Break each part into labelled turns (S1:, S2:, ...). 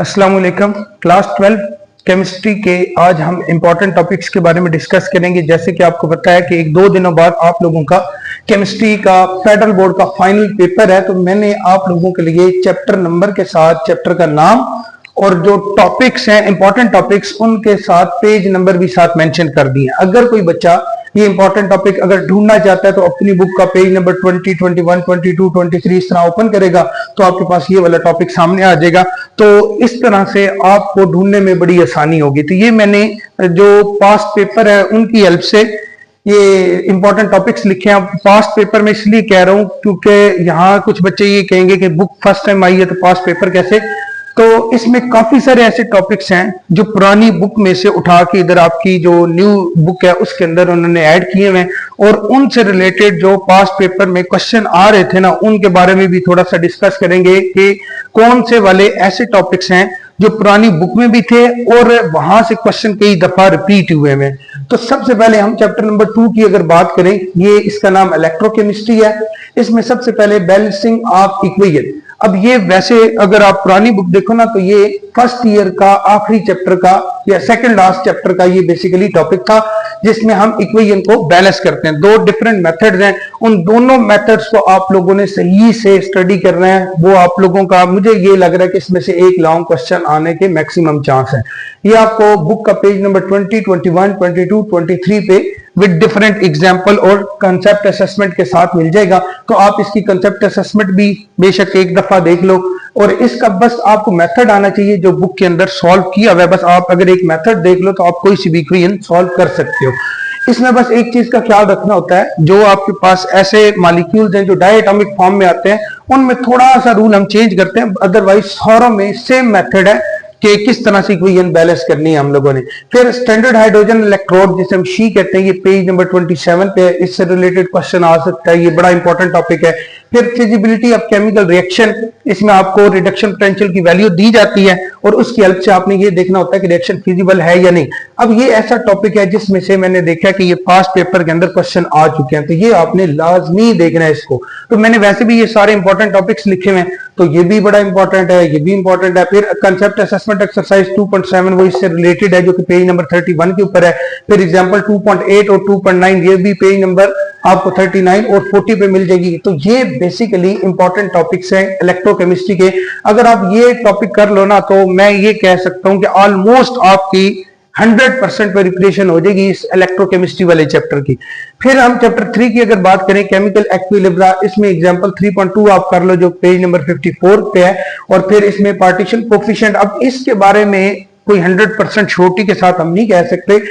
S1: अस्सलाम वालेकुम। Class 12 chemistry के आज हम इंपॉर्टेंट टॉपिक्स के बारे में डिस्कस करेंगे। जैसे कि आपको पता है कि एक दो दिनों बाद आप लोगों का केमिस्ट्री का फेडरल बोर्ड का फाइनल पेपर है, तो मैंने आप लोगों के लिए चैप्टर नंबर के साथ चैप्टर का नाम और जो टॉपिक्स हैं इंपॉर्टेंट टॉपिक्स उनके साथ पेज नंबर भी साथ मेंशन कर दिए। अगर कोई बच्चा ये इंपॉर्टेंट टॉपिक अगर ढूंढना चाहता है तो अपनी बुक का पेज नंबर 20, 21, 22, 23 इस तरह ओपन करेगा तो आपके पास ये वाला टॉपिक सामने आ जाएगा। तो इस तरह से आपको ढूंढने में बड़ी आसानी होगी। तो ये मैंने जो पास्ट पेपर है उनकी हेल्प से ये इंपॉर्टेंट टॉपिक्स लिखे हैं। पास्ट पेपर में इसलिए कह रहा हूं क्योंकि यहाँ कुछ बच्चे ये कहेंगे कि बुक फर्स्ट टाइम आई है तो पास्ट पेपर कैसे। तो इसमें काफी सारे ऐसे टॉपिक्स हैं जो पुरानी बुक में से उठा के इधर आपकी जो न्यू बुक है उसके अंदर उन्होंने ऐड किए हुए हैं और उनसे रिलेटेड जो पास्ट पेपर में क्वेश्चन आ रहे थे ना उनके बारे में भी थोड़ा सा डिस्कस करेंगे कि कौन से वाले ऐसे टॉपिक्स हैं जो पुरानी बुक में भी थे और वहां से क्वेश्चन कई दफा रिपीट हुए हैं। तो सबसे पहले हम चैप्टर नंबर 2 की अगर बात करें, ये इसका नाम इलेक्ट्रोकेमिस्ट्री है। इसमें सबसे पहले बैलेंसिंग ऑफ इक्वेशन। अब ये वैसे अगर आप पुरानी बुक देखो ना तो ये फर्स्ट ईयर का आखिरी चैप्टर का या सेकंड लास्ट चैप्टर का ये बेसिकली टॉपिक था जिसमें हम इक्वेशन को बैलेंस करते हैं। दो डिफरेंट मेथड्स हैं, उन दोनों मेथड्स को आप लोगों ने सही से स्टडी करना है। वो आप लोगों का मुझे ये लग रहा है कि इसमें से एक लॉन्ग क्वेश्चन आने के मैक्सिमम चांस है। ये आपको बुक का पेज नंबर 20, 21, 22, 23 पे विद डिफरेंट एग्जाम्पल और कंसेप्ट असेसमेंट के साथ मिल जाएगा। तो आप इसकी कंसेप्ट असेसमेंट भी बेशक एक दफा देख लो और इसका बस आपको मेथड आना चाहिए जो बुक के अंदर सॉल्व किया हुआ है। बस आप अगर एक मेथड देख लो तो आप कोई सी भी इक्वेशन सॉल्व कर सकते हो। इसमें बस एक चीज का ख्याल रखना होता है, जो आपके पास ऐसे मॉलिक्यूल्स हैं जो डायटोमिक फॉर्म में आते हैं उनमें थोड़ा सा रूल हम चेंज करते हैं, अदरवाइज सारों में सेम मेथड है कि किस तरह से इक्वेशन बैलेंस करनी है हम लोगों ने। फिर स्टैंडर्ड हाइड्रोजन इलेक्ट्रोड जिसे हम शी कहते हैं, ये पेज नंबर 27 पे है। इससे रिलेटेड क्वेश्चन आ सकता है, ये बड़ा इंपॉर्टेंट टॉपिक है। फिर फिजिबिलिटी ऑफ केमिकल रिएक्शन, इसमें आपको रिडक्शन पोटेंशियल की वैल्यू दी जाती है और उसकी हेल्प से आपने ये देखना होता है कि रिएक्शन फिजिबल है या नहीं। अब ये ऐसा टॉपिक है जिसमें से मैंने देखा कि ये पास्ट पेपर के अंदर क्वेश्चन आ चुके हैं, तो ये आपने लाजमी देखना है इसको। तो मैंने वैसे भी ये सारे इंपॉर्टेंट टॉपिक्स लिखे हुए हैं, तो ये भी बड़ा इंपॉर्टेंट है, ये भी इंपॉर्टेंट है। फिर कंसेप्ट असेसमेंट एक्सरसाइज 2.7 वो इससे रिलेटेड है जो कि पेज नंबर 31 के ऊपर है। फिर एग्जांपल 2.8 और 2.9 ये भी पेज नंबर आपको 39 और 40 पे मिल जाएगी। तो ये बेसिकली इंपॉर्टेंट टॉपिक्स हैं इलेक्ट्रोकेमिस्ट्री के। अगर आप ये टॉपिक कर लो ना तो मैं ये कह सकता हूं कि ऑलमोस्ट आपकी 100% प्रिपरेशन हो जाएगी इस इलेक्ट्रोकेमिस्ट्री वाले चैप्टर की। फिर हम चैप्टर 3 की अगर बात करें, केमिकल इक्विलिब्रियम, इसमें एग्जांपल 3.2 आप कर लो जो पेज नंबर 54 पे है। और फिर इसमें पार्टीशन कोफिशिएंट, अब इसके बारे में कोई 100% श्योरिटी के साथ हम नहीं कह सकते।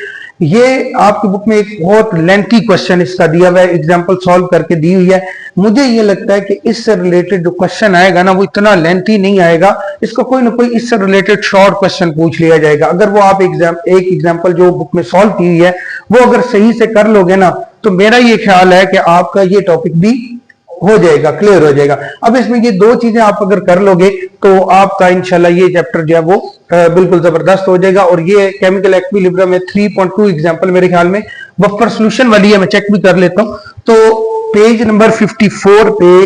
S1: ये आपकी बुक में एक बहुत लेंथी क्वेश्चन इसका दिया हुआ है, एग्जांपल सॉल्व करके दी हुई है। मुझे ये लगता है कि इससे रिलेटेड जो क्वेश्चन आएगा ना वो इतना लेंथी नहीं आएगा, इसको कोई ना कोई इससे रिलेटेड शॉर्ट क्वेश्चन पूछ लिया जाएगा। अगर वो आप एक एग्जांपल जो बुक में सॉल्व की हुई है वो अगर सही से कर लोगे ना तो मेरा ये ख्याल है कि आपका ये टॉपिक भी हो जाएगा, क्लियर हो जाएगा। अब इसमें ये दो चीजें आप अगर कर लोगे तो आपका इंशाल्लाह ये चैप्टर जो है वो बिल्कुल जबरदस्त हो जाएगा। और ये केमिकल इक्विलिब्रियम में 3.2 एग्जांपल मेरे ख्याल में बफर सॉल्यूशन वाली है, मैं चेक भी कर लेता हूं। तो पेज नंबर 54 पे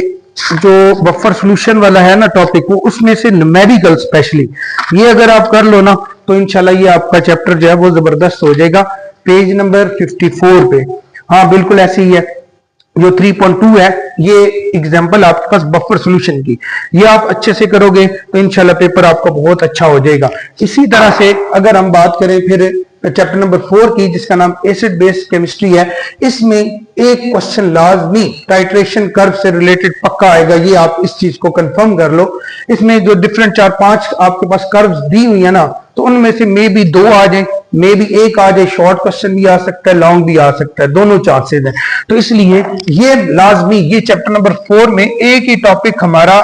S1: जो बफर सॉल्यूशन वाला है ना टॉपिक, वो उसमें से न्यूमेरिकल स्पेशली ये अगर आप कर लो ना तो इंशाल्लाह ये आपका चैप्टर जो है वो जबरदस्त हो जाएगा। पेज नंबर 54 पे हाँ बिल्कुल ऐसे ही है। जो 3.2 है ये एग्जांपल आपके पास बफर सॉल्यूशन की, ये आप अच्छे से करोगे तो इंशाल्लाह पेपर आपका बहुत अच्छा हो जाएगा। इसी तरह से अगर हम बात करें फिर चैप्टर नंबर 4 की जिसका नाम एसिड बेस्ड केमिस्ट्री है, इसमें एक क्वेश्चन लाजमी टाइट्रेशन कर्व से रिलेटेड पक्का आएगा, ये आप इस चीज को कंफर्म कर लो। इसमें जो डिफरेंट 4-5 आपके पास कर्व्स दी हुई है ना तो उनमें से मे बी 2 आ जाए, मे बी एक आ जाए, शॉर्ट क्वेश्चन भी आ सकता है, लॉन्ग भी आ सकता है, दोनों चांसेस हैं। तो इसलिए ये लाजमी ये चैप्टर नंबर 4 में एक ही टॉपिक हमारा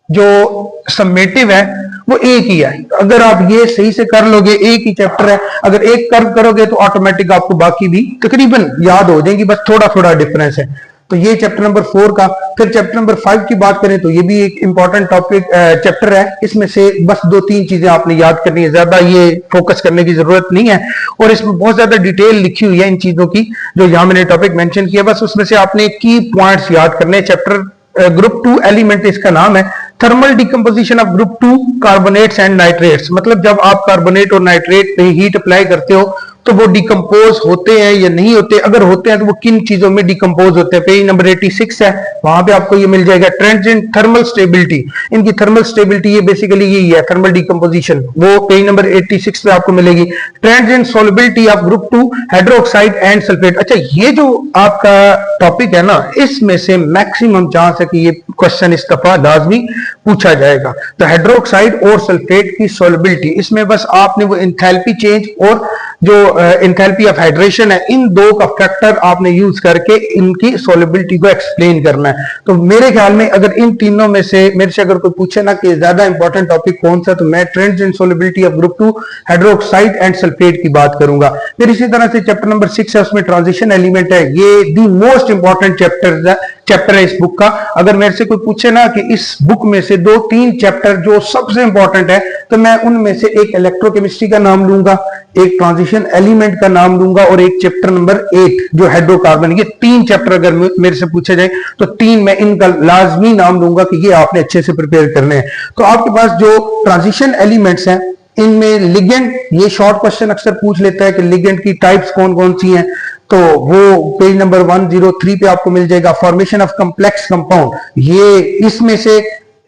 S1: जो समेटिव है वो एक ही है। अगर आप ये सही से कर लोगे, एक ही चैप्टर है, अगर एक कर्व करोगे तो ऑटोमेटिक आपको बाकी भी तकरीबन याद हो जाएंगी, बस थोड़ा थोड़ा डिफरेंस है। तो ये चैप्टर नंबर 4 का। फिर चैप्टर नंबर 5 की बात करें तो ये भी एक इंपॉर्टेंट टॉपिक चैप्टर है। इसमें से बस 2-3 चीजें आपने याद करनी है, ज्यादा ये फोकस करने की जरूरत नहीं है। और इसमें बहुत ज्यादा डिटेल लिखी हुई है इन चीजों की जो यहाँ मैंने टॉपिक मेंशन किया, बस उसमें से आपने की पॉइंट्स याद करने। चैप्टर ग्रुप 2 एलिमेंट इसका नाम है, thermal decomposition of group 2 carbonates and nitrates, मतलब जब आप कार्बोनेट और नाइट्रेट पे हीट अप्लाई करते हो तो वो डिकम्पोज होते हैं या नहीं होते, अगर होते हैं तो वो किन चीजों में डिकम्पोज होते हैं। पेज नंबर 86 है, वहां पे आपको ये मिल जाएगा। ट्रांजिएंट थर्मल स्टेबिलिटी, इनकी थर्मल स्टेबिलिटी ये बेसिकली यही है, थर्मल डिकम्पोजिशन, वो पेज नंबर 86 पे आपको मिलेगी। Transient solubility of group 2 hydroxide and sulphate. अच्छा, ये जो आपका टॉपिक है ना, इसमें से मैक्सिमम चांस है कि ये क्वेश्चन इस दफा लाजमी पूछा जाएगा। तो हाइड्रोक्साइड और सल्फेट की सॉल्युबिलिटी, इसमें बस आपने वो एंथैल्पी चेंज और जो एंथैल्पी ऑफ हाइड्रेशन है, इन दो का फैक्टर आपने यूज करके इनकी सॉल्युबिलिटी को एक्सप्लेन करना है। तो मेरे ख्याल में अगर इन तीनों में से मेरे से अगर कोई पूछे ना कि ज्यादा इंपॉर्टेंट टॉपिक कौन सा, तो मैं transient solubility of group 2 hydroxide and sulphate की बात करूंगा। फिर इसी तरह से चैप्टर नंबर 6 है, उसमें ट्रांजिशन एलिमेंट है। ये दी मोस्ट इंपॉर्टेंट चैप्टर है इस बुक का। अगर मेरे से कोई पूछे ना कि इस बुक में से 2-3 चैप्टर जो सबसे इंपॉर्टेंट है, तो मैं उनमें से एक इलेक्ट्रोकेमिस्ट्री का नाम लूंगा, एक ट्रांजिशन एलिमेंट का नाम लूंगा और एक चैप्टर नंबर 8 जो हाइड्रोकार्बन। ये 3 चैप्टर अगर मेरे से पूछे जाए तो 3 मैं इनका लाजमी नाम लूंगा कि ये आपने अच्छे से प्रिपेयर करने हैं। तो आपके पास जो ट्रांजिशन एलिमेंट्स हैं, इनमें लिगेंड, ये शॉर्ट क्वेश्चन अक्सर पूछ लेता है कि लिगेंड की टाइप्स कौन कौन सी हैं, तो वो पेज नंबर 103 पे आपको मिल जाएगा। फॉर्मेशन ऑफ कॉम्प्लेक्स कंपाउंड, ये इसमें से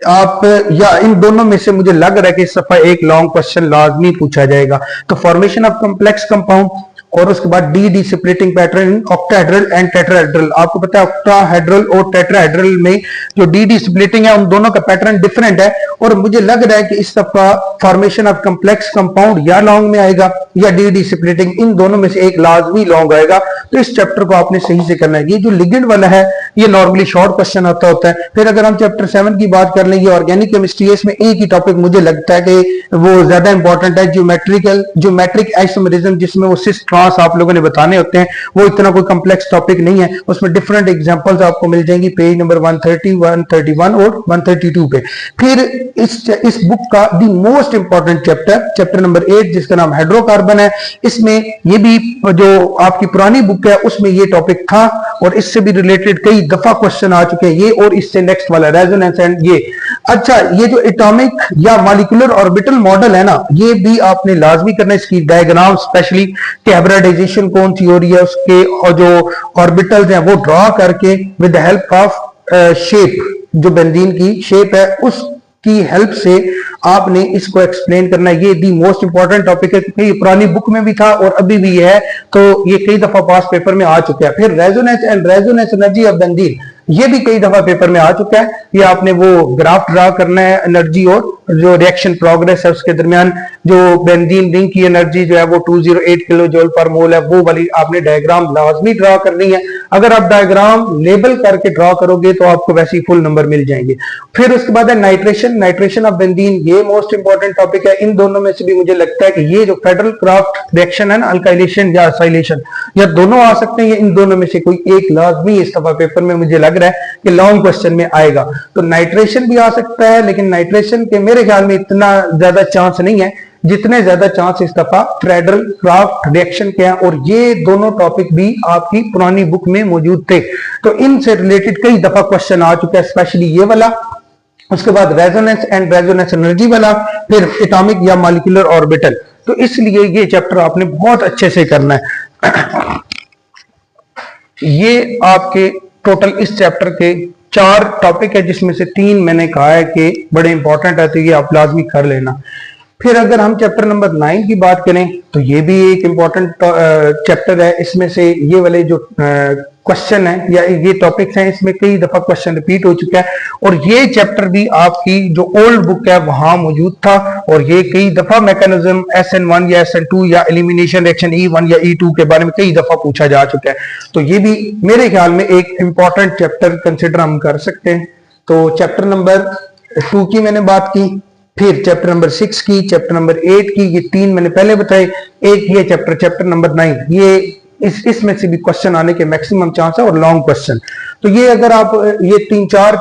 S1: आप या इन दोनों में से मुझे लग रहा है कि इस दफा एक लॉन्ग क्वेश्चन लाजमी पूछा जाएगा। तो फॉर्मेशन ऑफ कॉम्प्लेक्स कंपाउंड और उसके बाद D separating pattern in octahedral and tetrahedral. आपको पता है ऑक्टाहेड्रल और टेट्राहेड्रल में जो डी सेपरेटिंग है, उन दोनों का पैटर्न डिफरेंट है, और मुझे लग रहा है कि इस दफा फॉर्मेशन ऑफ कॉम्प्लेक्स कंपाउंड या लॉन्ग में आएगा या डी सेपरेटिंग, इन दोनों में से एक लाजमी लॉन्ग आएगा। तो इस चैप्टर को आपने सही से करना है। ये जो लिगेंड वाला है, ये नॉर्मली शॉर्ट क्वेश्चन आता होता है। फिर अगर हम चैप्टर 7 की बात कर लेंगे, ऑर्गेनिक केमिस्ट्री, इसमें एक ही टॉपिक मुझे लगता है कि वो ज्यादा इंपॉर्टेंट है, ज्योमेट्रिक आइसोमेरिज्म, जिसमें वो सिस ट्रांस आप लोगों ने बताने होते हैं। वो इतना कोई कॉम्प्लेक्स टॉपिक नहीं है, उसमें डिफरेंट एग्जांपल्स आपको मिल जाएंगी पेज नंबर 130, 131 और 132 पे। फिर इस बुक का the most important chapter number 8, जिसका नाम हाइड्रोकार्बन है, इसमें ये भी जो आपकी पुरानी बुक है उसमें ये टॉपिक था और इससे भी रिलेटेड कई दफा क्वेश्चन आ चुके हैं, ये और इससे नेक्स्ट वाला रेजोनेंस एंड ये। अच्छा, ये जो एटॉमिक या मॉलिक्यूलर ऑर्बिटल मॉडल है ना, ये भी आपने लाजमी करना है। इसकी डायग्राम स्पेशली कि हाइब्रिडाइजेशन कौन सी हो रही है, उसके और जो ऑर्बिटल्स हैं वो ड्रॉ करके with the help of shape, जो बेंजीन की शेप है उसकी हेल्प से आपने इसको एक्सप्लेन करना है। ये दी मोस्ट इंपॉर्टेंट टॉपिक है क्योंकि ये पुरानी बुक में भी था और अभी भी है, तो ये कई दफा पास पेपर में आ चुका है। फिर resonance and resonance energy of benzene, ये भी कई दफा पेपर में आ चुका है। ये आपने वो ग्राफ ड्रा करना है, एनर्जी और जो रिएक्शन प्रोग्रेस है उसके दरमियान जो बेंजीन रिंग की एनर्जी जो है वो 208 किलो जूल पर मोल है, वो वाली आपने डायग्राम लाजमी ड्रा करनी है। अगर आप डायग्राम लेबल करके ड्रा करोगे तो आपको वैसे ही फुल नंबर मिल जाएंगे। फिर उसके बाद है नाइट्रेशन ऑफ बेंजीन, ये मोस्ट इंपॉर्टेंट टॉपिक है। इन दोनों में से भी मुझे लगता है कि ये जो फेडरल क्राफ्ट रिएक्शन है ना, अल्काइलेशन या एसाइलेशन, या दोनों आ सकते हैं, इन दोनों में से कोई एक लाजमी इस दफा पेपर में मुझे लग रहा है कि लॉन्ग क्वेश्चन में आएगा। तो नाइट्रेशन भी आ सकता है, लेकिन नाइट्रेशन के मेरे ख्याल में इतना ज्यादा चांस नहीं है जितने ज्यादा चांस इस दफा फेडरल क्राफ्ट रिएक्शन के हैं, और ये दोनों टॉपिक भी आपकी पुरानी बुक में मौजूद थे। तो इनसे रिलेटेड कई दफा क्वेश्चन आ चुका है, स्पेशली ये वाला, उसके बाद रेजोनेंस एंड रेजोनेंस एनर्जी वाला, फिर एटॉमिक या मॉलिक्यूलर ऑर्बिटल। तो इसलिए ये चैप्टर आपने बहुत अच्छे से करना है। ये आपके टोटल इस चैप्टर के 4 टॉपिक है, जिसमें से 3 मैंने कहा है कि बड़े इंपॉर्टेंट है, तो ये आप लाजमी कर लेना। फिर अगर हम चैप्टर नंबर 9 की बात करें तो ये भी एक इंपॉर्टेंट चैप्टर है। इसमें से ये वाले जो क्वेश्चन है या ये टॉपिक्स हैं, इसमें कई दफा क्वेश्चन रिपीट हो चुका है, और ये चैप्टर भी आपकी जो ओल्ड बुक है वहां मौजूद था, और ये कई दफा मैकेनिज्म SN1 या SN2 या एलिमिनेशन रिएक्शन E1 या E2 के बारे में कई दफा पूछा जा चुका है। तो ये भी मेरे ख्याल में एक इंपॉर्टेंट चैप्टर कंसिडर हम कर सकते हैं। तो चैप्टर नंबर 2 की मैंने बात की, फिर चैप्टर नंबर 6 की, चैप्टर नंबर 8 की, ये 3 मैंने पहले बताए, एक ये चैप्टर नंबर 9, ये इसमें से भी क्वेश्चन आने के मैक्सिमम चांस है और लॉन्ग क्वेश्चन। तो ये अगर आप ये 3-4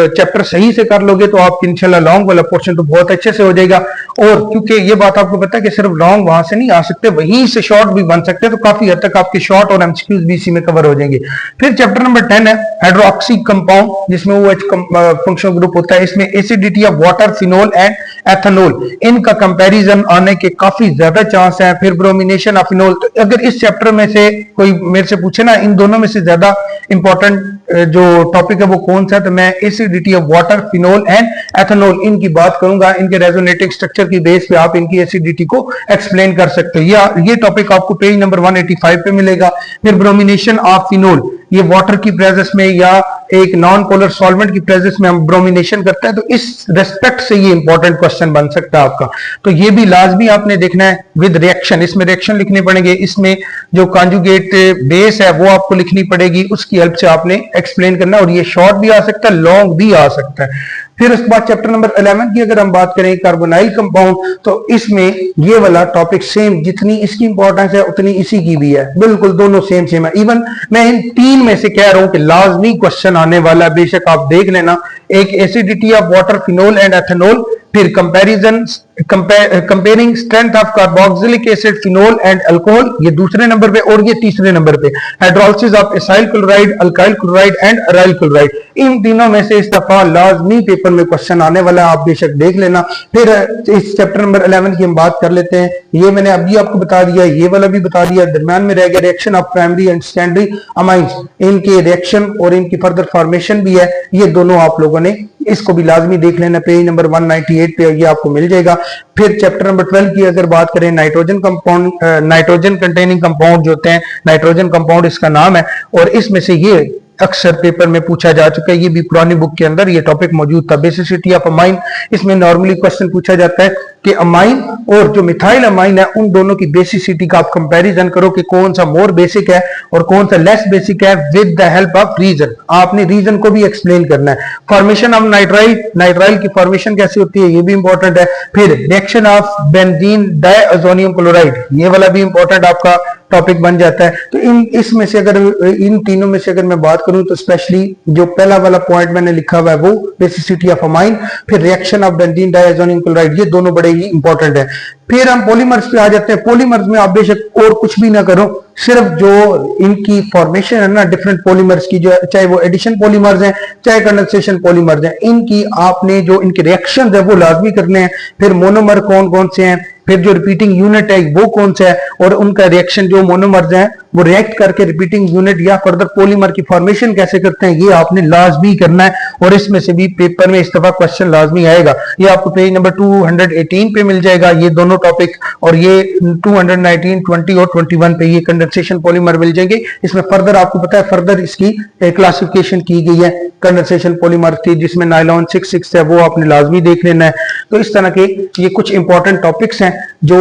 S1: चैप्टर सही से कर लोगे तो आप इंशाल्लाह लॉन्ग वाला पोर्शन तो बहुत अच्छे से हो जाएगा। और क्योंकि ये बात आपको पता है कि सिर्फ लॉन्ग वहां से नहीं आ सकते, वहीं से शॉर्ट भी बन सकते हैं, तो काफी हद तक आपके शॉर्ट और एमसीक्यूज भी इसी में कवर हो जाएंगे। फिर चैप्टर नंबर 10 है हाइड्रोक्सी कंपाउंड, जिसमें OH फंक्शनल ग्रुप होता है। इसमें acidity of water, phenol and ethanol, इनका कंपैरिजन आने के काफी ज्यादा चांस है। फिर ब्रोमिनेशन ऑफ फिनोल, तो अगर इस चैप्टर में से कोई मेरे से पूछे ना इन दोनों में से ज्यादा इंपॉर्टेंट जो टॉपिक है वो कौन सा है, तो मैं acidity of water, phenol and ethanol इनकी बात करूंगा। इनके रेजोनेटिंग स्ट्रक्चर की बेस पे आप इनकी एसिडिटी को एक्सप्लेन कर सकते हैं, या ये टॉपिक आपको पेज नंबर 185 पे मिलेगा। फिर ब्रोमिनेशन ऑफ फिनोल, ये वाटर की प्रेजेंस में या एक नॉन पोलर सॉल्वेंट की प्रेजेंस में हम ब्रोमिनेशन करते हैं, तो इस रेस्पेक्ट से ये इंपॉर्टेंट क्वेश्चन बन सकता है आपका। तो ये भी लाजमी आपने देखना है विद रिएक्शन, इसमें रिएक्शन लिखने पड़ेंगे, इसमें जो कॉन्जुगेट बेस है वो आपको लिखनी पड़ेगी, उसकी हेल्प से आपने एक्सप्लेन करना है। और ये शॉर्ट भी आ सकता है, लॉन्ग भी आ सकता है। फिर उसके बाद चैप्टर नंबर 11 की अगर हम बात करें कार्बोनाइल कंपाउंड, तो इसमें ये वाला टॉपिक सेम, जितनी इसकी इंपॉर्टेंस है उतनी इसी की भी है, बिल्कुल दोनों सेम सेम है। इवन मैं इन तीन में से कह रहा हूं कि लाजमी क्वेश्चन आने वाला है, बेशक आप देख लेना। एक acidity of water, phenol and ethanol, फिर comparison comparing strength of carboxylic acid, phenol and alcohol, ये दूसरे नंबर पे, और ये तीसरे नंबर पे hydrolysis of acyl chloride, alkyl chloride and aryl chloride. इन तीनों में से इस दफा लाजमी पेपर में क्वेश्चन आने वाला है, आप बेशक देख लेना। फिर इस चैप्टर नंबर 11 की हम बात कर लेते हैं। ये मैंने अभी आपको बता दिया, ये वाला भी बता दिया, दरम्यान में रह गया reaction of primary and secondary amines, इनके रिएक्शन और इनकी फर्दर फॉर्मेशन भी है, ये दोनों आप लोगों ने इसको भी लाजमी देख लेना, पेज नंबर 198 पे ये आपको मिल जाएगा। फिर चैप्टर नंबर 12 की अगर बात करें, nitrogen compound, nitrogen containing compound जो होते हैं, नाइट्रोजन कंपाउंड इसका नाम है, और इसमें से ये अक्सर पेपर में पूछा जा चुका है, ये भी पुरानी बुक के अंदर ये टॉपिक मौजूद था। बेसिसिटी ऑफ अमाइन, इसमें नॉर्मली क्वेश्चन पूछा जाता है कि अमाइन और जो मिथाइल अमाइन है उन दोनों की बेसिसिटी का आप कंपैरिजन करो कि कौन सा मोर बेसिक है और कौन सा लेस बेसिक है, with the help of reason. आपने रीजन को भी एक्सप्लेन करना है। फॉर्मेशन ऑफ नाइट्राइल, नाइट्राइल की फॉर्मेशन कैसे होती है ये भी इंपॉर्टेंट है। फिर reaction of benzene diazonium chloride, ये वाला भी इंपॉर्टेंट आपका टॉपिक बन जाता है। तो इसमें से अगर इन तीनों में से अगर मैं बात करूं तो स्पेशली जो पहला वाला पॉइंट मैंने लिखा हुआ है वो बेसिसिटी ऑफ अमाइन, फिर reaction of benzene diazonium chloride, ये दोनों बड़े ही इंपॉर्टेंट है। फिर हम पॉलीमर्स पे आ जाते हैं। पॉलीमर्स में आप बेशक और कुछ भी ना करो, सिर्फ जो इनकी फॉर्मेशन है ना डिफरेंट पॉलीमर्स की, जो चाहे वो एडिशन पॉलीमर्स हैं चाहे कंडेंसेशन पॉलीमर्स हैं, इनकी आपने जो इनके रिएक्शंस है वो लाजमी करने हैं। फिर मोनोमर कौन कौन से हैं, फिर जो रिपीटिंग यूनिट है वो कौन सा है, और उनका रिएक्शन जो मोनोमर्स हैं वो रिएक्ट करके रिपीटिंग यूनिट या फर्दर पॉलीमर की फॉर्मेशन कैसे करते हैं, ये आपने लाजमी करना है। और इसमें से भी पेपर में इस दफा क्वेश्चन लाजमी आएगा। ये आपको पेज नंबर 218 पे मिल जाएगा ये दोनों टॉपिक, और ये 219, 20 और 21 पे ये कंडेंसेशन पॉलीमर मिल जाएंगे। इसमें फर्दर आपको पता है फर्दर इसकी क्लासिफिकेशन की गई है कंडेंसेशन पॉलीमर की, जिसमें नायलॉन 6 है, वो आपने लाजमी देख लेना है। तो इस तरह के ये कुछ इंपॉर्टेंट टॉपिक्स हैं जो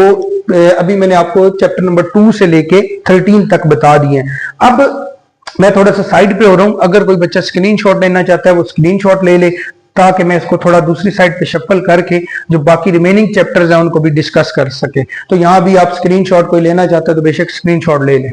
S1: अभी मैंने आपको चैप्टर नंबर 2 से लेके 13 तक बता दिए हैं। अब मैं थोड़ा सा साइड पे हो रहा हूं, अगर कोई बच्चा स्क्रीनशॉट लेना चाहता है वो स्क्रीनशॉट ले ले, ताकि मैं इसको थोड़ा दूसरी साइड पे शफल करके जो बाकी रिमेनिंग चैप्टर्स हैं उनको भी डिस्कस कर सके। तो यहां भी आप स्क्रीनशॉट कोई लेना चाहता है तो बेशक स्क्रीनशॉट ले लें।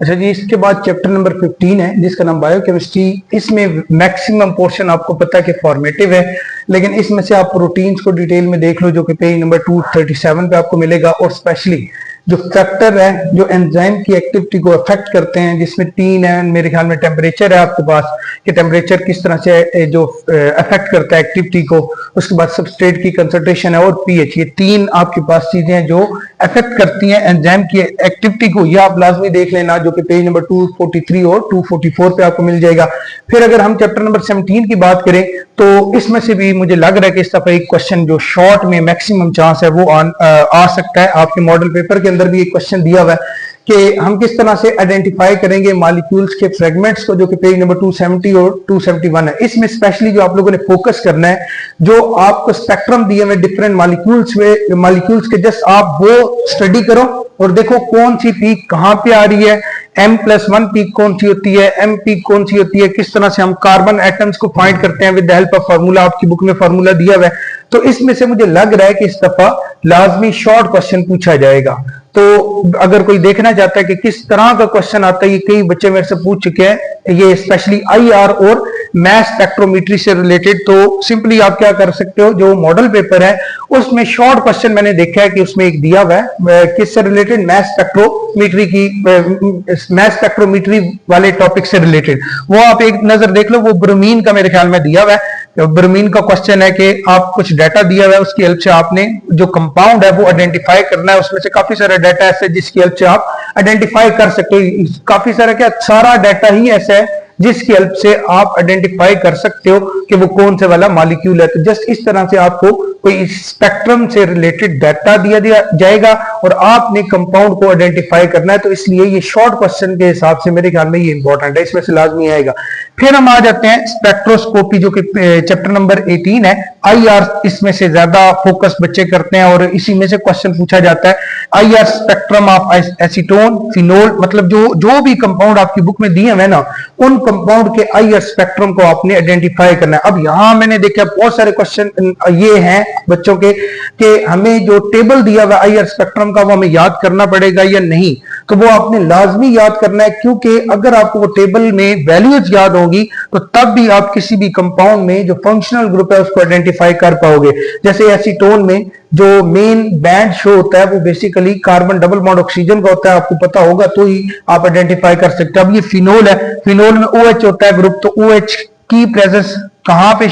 S1: अच्छा जी, इसके बाद चैप्टर नंबर 15 है जिसका नाम बायोकेमिस्ट्री। इसमें मैक्सिमम पोर्शन आपको पता है कि फॉर्मेटिव है, लेकिन इसमें से आप प्रोटीन्स को डिटेल में देख लो जो कि पेज नंबर 237 पे आपको मिलेगा। और स्पेशली जो फैक्टर है जो एंजाइम की एक्टिविटी को अफेक्ट करते हैं, जिसमें 3 है मेरे ख्याल में। टेम्परेचर है आपके पास कि टेम्परेचर किस तरह से जो अफेक्ट करता है एक्टिविटी को, उसके बाद सबस्ट्रेट की कंसंट्रेशन है, और पीएच, ये 3 आपके पास चीजें हैं जो अफेक्ट करती हैं एंजाइम की एक्टिविटी को। ये आप लाजमी देख लेना जो कि पेज नंबर 243 और 244 पे आपको मिल जाएगा। फिर अगर हम चैप्टर नंबर 17 की बात करें तो इसमें से भी मुझे लग रहा है कि इस दफा एक क्वेश्चन जो शॉर्ट में मैक्सिमम चांस है वो आ सकता है। आपके मॉडल पेपर के अंदर भी एक क्वेश्चन दिया हुआ है कि हम किस तरह से आइडेंटिफाई करेंगे मॉलिक्यूल्स के फ्रेगमेंट्स को, जो कि पेज नंबर 270 और 271 है। इसमें स्पेशली जो आप लोगों ने फोकस करना है, जो आपको स्पेक्ट्रम दिए हुए डिफरेंट मॉलिक्यूल्स के, जस्ट आप वो स्टडी करो और देखो कौन सी पीक कहां पे आ रही है, M+1 पीक कौन सी होती है, M पीक कौन सी होती है, किस तरह से हम कार्बन एटम्स को फाइंड करते हैं with the help of formula. आपकी बुक में फार्मूला दिया हुआ है। तो इसमें से मुझे लग रहा है कि इस दफा लाजमी शॉर्ट क्वेश्चन पूछा जाएगा। तो अगर कोई देखना चाहता है कि किस तरह का क्वेश्चन आता है, ये कई बच्चे मेरे से पूछ चुके हैं, ये स्पेशली आईआर और मैस स्पेक्ट्रोमेट्री से रिलेटेड। तो सिंपली आप क्या कर सकते हो, जो मॉडल पेपर है उसमें शॉर्ट क्वेश्चन मैंने देखा है कि उसमें एक दिया हुआ है किससे रिलेटेड, मैस स्पेक्ट्रोमेट्री की, मैस स्पेक्ट्रोमेट्री वाले टॉपिक से रिलेटेड, वो आप एक नजर देख लो। वो ब्रोमीन का मेरे ख्याल में दिया हुआ है। ब्रोमीन का क्वेश्चन है कि आप कुछ डाटा दिया हुआ है, उसकी हेल्प से आपने जो कंपाउंड है वो आइडेंटिफाई करना है। उसमें से काफी सारा डाटा ऐसा है जिसकी हेल्प से आप आइडेंटिफाई कर सकते हो। काफी सारा क्या, सारा डाटा ही ऐसा है जिसकी हेल्प से आप आइडेंटिफाई कर सकते हो कि वो कौन से वाला मॉलिक्यूल है। तो जस्ट इस तरह से आपको कोई स्पेक्ट्रम से रिलेटेड डाटा दिया जाएगा और आपने कंपाउंड को आइडेंटिफाई करना है। तो इसलिए ये शॉर्ट क्वेश्चन के हिसाब से मेरे ख्याल में ये इंपॉर्टेंट है, इसमें से लाजमी आएगा। फिर हम आ जाते हैं स्पेक्ट्रोस्कोपी, जो कि चैप्टर नंबर 18 है। आईआर इसमें से ज्यादा फोकस बच्चे करते हैं और इसी में से क्वेश्चन पूछा जाता है। IR spectrum of acetone, phenol, मतलब जो भी कंपाउंड आपकी बुक में दिए हुए ना, उन कंपाउंड के आईआर स्पेक्ट्रम को आपने आइडेंटिफाई करना है। अब यहां मैंने देखा बहुत सारे क्वेश्चन ये हैं बच्चों के कि हमें जो टेबल दिया हुआ आईआर स्पेक्ट्रम का वो हमें याद करना पड़ेगा या नहीं। तो वो आपने लाजमी याद करना है, क्योंकि अगर आपको वो टेबल में वैल्यूज याद होगी तो तब भी आप किसी भी कंपाउंड में जो फंक्शनल ग्रुप है उसको आइडेंटिफाई कर पाओगे। जैसे एसीटोन में जो मेन बैंड शो होता है वो basically carbon double bond oxygen का होता है, आपको पता होगा तो ही आप आइडेंटिफाई कर सकते हैं। अब ये फिनोल है, फिनोल में OH होता है ग्रुप, तो OH की प्रेजेंस कहां पे,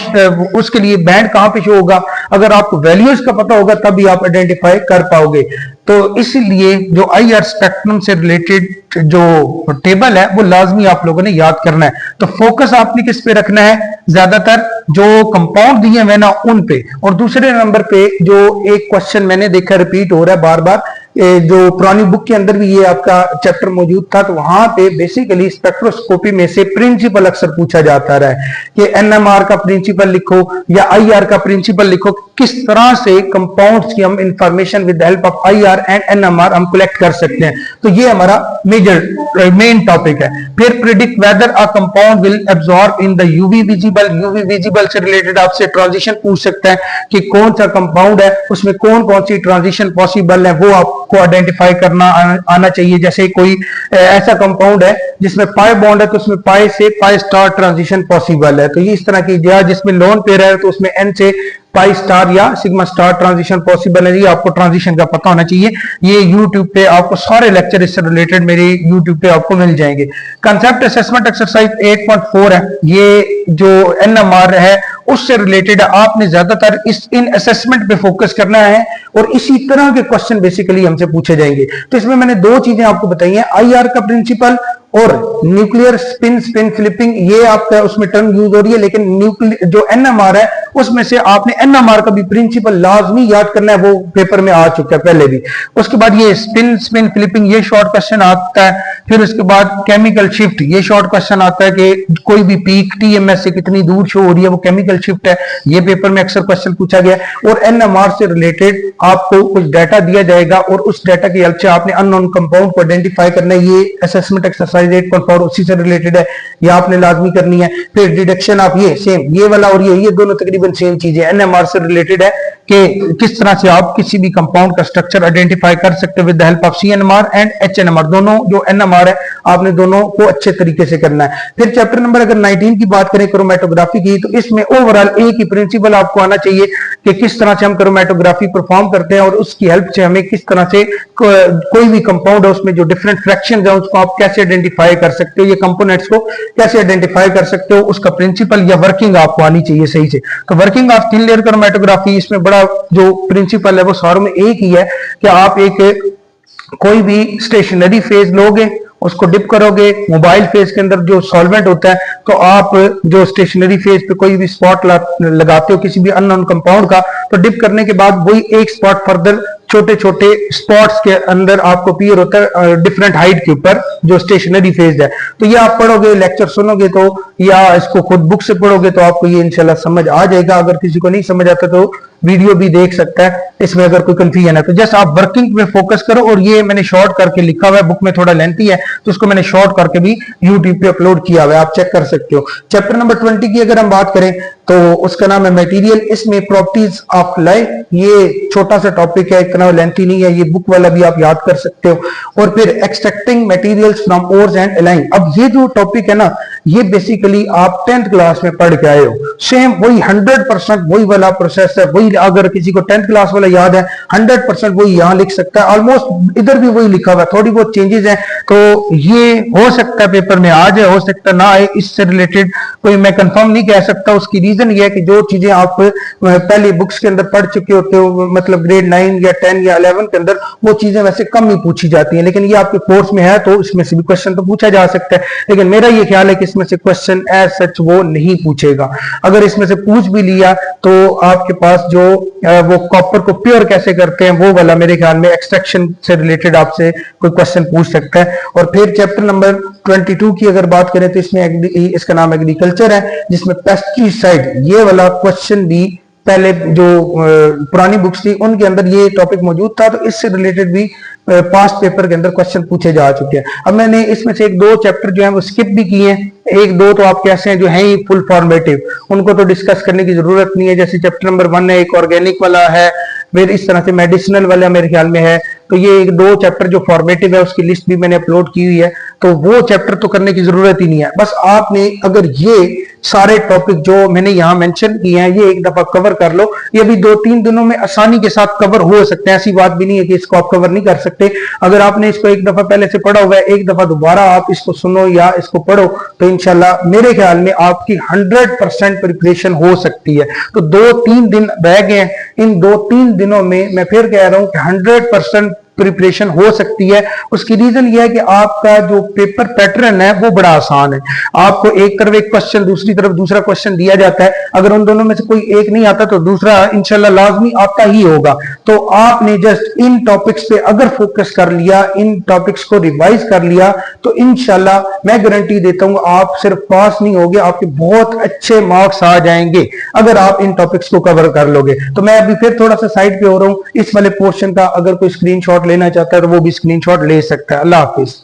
S1: उसके लिए बैंड कहां पे शो होगा, अगर आपको वैल्यूज का पता होगा तभी आप आइडेंटिफाई कर पाओगे। तो इसलिए जो आईआर स्पेक्ट्रम से रिलेटेड जो टेबल है वो लाजमी आप लोगों ने याद करना है। तो फोकस आपने किस पे रखना है, ज्यादातर जो कंपाउंड दिए हुए ना उन पे। और दूसरे नंबर पे जो एक क्वेश्चन मैंने देखा रिपीट हो रहा है बार बार, जो पुरानी बुक के अंदर भी ये आपका चैप्टर मौजूद था, तो वहां पे बेसिकली स्पेक्ट्रोस्कोपी में से प्रिंसिपल अक्सर पूछा जाता रहा है कि एनएमआर का प्रिंसिपल लिखो या आईआर का प्रिंसिपल लिखो, किस तरह से कंपाउंड्स की हम information with help of IR and NMR हम कलेक्ट कर सकते हैं। तो ये हमारा मेन टॉपिक है। फिर predict weather a compound will absorb in the UV visible, UV visible से रिलेटेड आपसे ट्रांजिशन पूछ सकता है कि कौन सा कंपाउंड है उसमें कौन कौन सी ट्रांजिशन पॉसिबल है, वो आपको आइडेंटिफाई करना आना चाहिए। जैसे कोई ऐसा कंपाउंड है जिसमें पाई बॉन्ड है तो उसमें पाई से पाई स्टार ट्रांजिशन पॉसिबल है, तो ये इस तरह की, जिसमें लोन पेयर है तो उसमें एन से पाई स्टार या सिग्मा स्टार ट्रांजिशन पॉसिबल है। ये आपको ट्रांजिशन का पता होना चाहिए। ये YouTube पे आपको सारे लेक्चर इससे रिलेटेड मेरे YouTube पे आपको मिल जाएंगे। कंसेप्ट असेसमेंट एक्सरसाइज 8.4 है, ये जो एनएमआर है उससे रिलेटेड है। आपने ज्यादातर इन असेसमेंट पे फोकस करना है और इसी तरह के क्वेश्चन बेसिकली हमसे पूछे जाएंगे। तो इसमें मैंने दो चीजें आपको बताई हैं, आईआर का प्रिंसिपल और न्यूक्लियर स्पिन फ्लिपिंग, ये आपका उसमें टर्म यूज हो रही है, लेकिन न्यूक्लियर जो एनएमआर है उसमें से आपने एनएमआर का भी प्रिंसिपल लाजमी याद करना है, वो पेपर में आ चुका है पहले भी। उसके बाद ये स्पिन फ्लिपिंग, ये शॉर्ट क्वेश्चन आता है। फिर उसके बाद केमिकल शिफ्ट, ये शॉर्ट क्वेश्चन आता है कि कोई भी पीक टीएमएस से कितनी दूर शो हो रही है, वो केमिकल शिफ्ट है, ये पेपर में अक्सर क्वेश्चन पूछा गया। और एनएमआर से रिलेटेड आपको कुछ डाटा दिया जाएगा और उस डाटा की हेल्प से आपने अननोन कंपाउंड को आइडेंटिफाई करना है। ये असेसमेंट एक्सरसाइज 8.4 उसी से रिलेटेड है, ये आपने लाजमी करनी है। फिर डिडक्शन ऑफ, ये सेम, ये वाला और ये दोनों तकरीबन सेम चीजें एनएमआर से रिलेटेड है कि किस तरह से आप किसी भी कंपाउंड का स्ट्रक्चर आइडेंटिफाई कर सकते हो with the help of CNMR and HNMR. दोनों जो एनएमआर है आपने दोनों को अच्छे तरीके से करना है। फिर चैप्टर नंबर अगर 19 की बात करें क्रोमेटोग्राफी की, तो इसमें ओवरऑल एक ही प्रिंसिपल आपको आना चाहिए कि किस तरह से हम क्रोमेटोग्राफी परफॉर्म करते हैं और उसकी हेल्प से हमें किस तरह से कोई भी कंपाउंड है उसमें जो डिफरेंट फ्रैक्शंस है उसको आप कैसे आइडेंटिफाई कर सकते हो, ये कंपोनेंट्स को कैसे आइडेंटिफाई कर सकते हो, उसका प्रिंसिपल या वर्किंग आपको आनी चाहिए सही से। तो working of thin layer chromatography, इसमें बड़ा जो प्रिंसिपल है वो सारों में एक ही है कि आप एक कोई भी स्टेशनरी फेज लोगे, उसको डिप करोगे, मोबाइल फेज के अंदर जो सॉल्वेंट होता है, तो आप जो स्टेशनरी फेज पे कोई भी स्पॉट लगाते हो किसी भी अननोन कंपाउंड का, तो डिप करने के बाद वही एक स्पॉट फर्दर छोटे छोटे स्पॉट्स के अंदर आपको अपीयर होता है डिफरेंट हाइट के ऊपर जो स्टेशनरी फेज है। तो ये आप पढ़ोगे, लेक्चर सुनोगे तो या इसको खुद बुक से पढ़ोगे तो आपको ये इंशाल्लाह समझ आ जाएगा। अगर किसी को नहीं समझ आता तो वीडियो भी देख सकता है इसमें अगर कोई कंफ्यूजन है तो। जस्ट आप वर्किंग पे फोकस करो, और ये मैंने शॉर्ट करके लिखा हुआ है, बुक में थोड़ा लेंथी है तो उसको मैंने शॉर्ट करके भी यूट्यूब पे अपलोड किया हुआ है, आप चेक कर सकते हो। चैप्टर नंबर 20 की अगर हम बात करें तो उसका नाम है मटेरियल, इसमें प्रॉपर्टीज ऑफ लाइट, ये छोटा सा टॉपिक है, इतना लेंथी नहीं है, ये बुक वाला भी आप याद कर सकते हो। और फिर extracting materials from ores and align, अब ये जो टॉपिक है ना, ये बेसिकली आप 10th क्लास में पढ़ के आए हो, सेम वही 100% वही वाला प्रोसेस है, वही अगर किसी को 10th क्लास वाला याद है 100% वही यहां लिख सकता है, ऑलमोस्ट इधर भी वही लिखा हुआ है, थोड़ी बहुत चेंजेस हैं, तो ये हो सकता है पेपर में आ जाए, हो सकता ना आए, इससे रिलेटेड कोई मैं कंफर्म नहीं कह सकता। उसकी रीजन ये है कि जो चीजें आप पहले बुक्स के अंदर पढ़ चुके होते हो, मतलब ग्रेड 9 या 10 या 11 के अंदर, वो चीजें वैसे कम ही पूछी जाती हैं, लेकिन ये आपके कोर्स में है तो इसमें से भी क्वेश्चन तो पूछा जा सकता है, लेकिन मेरा ये ख्याल है कि इसमें से क्वेश्चन एज सच वो नहीं पूछेगा। अगर इसमें से पूछ भी लिया तो आपके पास जो वो कॉपर को प्योर कैसे करते हैं वो वाला मेरे ख्याल में एक्सट्रैक्शन से रिलेटेड आपसे कोई क्वेश्चन पूछ सकता है। और फिर चैप्टर नंबर 22 की अगर बात करें तो इसमें इसका नाम एग्रीकल्चर है, जिसमें पेस्टिसाइड ये वाला क्वेश्चन भी पहले जो पुरानी बुक्स थी उनके अंदर ये टॉपिक मौजूद था, तो इससे रिलेटेड भी पास्ट पेपर के अंदर क्वेश्चन पूछे जा चुके हैं। अब मैंने इसमें से एक दो चैप्टर जो है वो स्किप भी किए हैं, एक दो तो आप कैसे हैं जो है ही फुल फॉर्मेटिव, उनको तो डिस्कस करने की जरूरत नहीं है। जैसे चैप्टर नंबर 1 है, एक ऑर्गेनिक वाला है, फिर इस तरह से मेडिसिनल वाला मेरे ख्याल में है, तो ये एक दो चैप्टर जो फॉर्मेटिव है उसकी लिस्ट भी मैंने अपलोड की हुई है, तो वो चैप्टर तो करने की जरूरत ही नहीं है। बस आपने अगर ये सारे टॉपिक जो मैंने यहाँ मेंशन किए हैं ये एक दफा कवर कर लो, ये भी 2-3 दिनों में आसानी के साथ कवर हो सकते हैं, ऐसी बात भी नहीं है कि इसको आप कवर नहीं कर सकते। अगर आपने इसको एक दफा पहले से पढ़ा हुआ है, एक दफा दोबारा आप इसको सुनो या इसको पढ़ो तो इंशाल्लाह मेरे ख्याल में आपकी 100% प्रिपरेशन हो सकती है। तो 2-3 दिन रह गए हैं, इन 2-3 दिनों में मैं फिर कह रहा हूं कि 100% प्रिपरेशन हो सकती है। उसकी रीजन यह है कि आपका जो पेपर पैटर्न है वो बड़ा आसान है, आपको एक तरफ एक क्वेश्चन दूसरी तरफ दूसरा क्वेश्चन दिया जाता है, अगर उन दोनों में से कोई एक नहीं आता तो दूसरा इंशाल्लाह लाजमी आता ही होगा। तो आपने जस्ट इन टॉपिक्स पे अगर फोकस कर लिया, इन टॉपिक्स को रिवाइज कर लिया, तो इंशाल्लाह मैं गारंटी देता हूं आप सिर्फ पास नहीं होगे, आपके बहुत अच्छे मार्क्स आ जाएंगे अगर आप इन टॉपिक्स को कवर कर लोगे। तो मैं अभी फिर थोड़ा सा साइड पे हो रहा हूं, इस वाले पोर्शन का अगर कोई स्क्रीनशॉट लेना चाहता है तो वो भी स्क्रीनशॉट ले सकता है। अल्लाह हाफिज।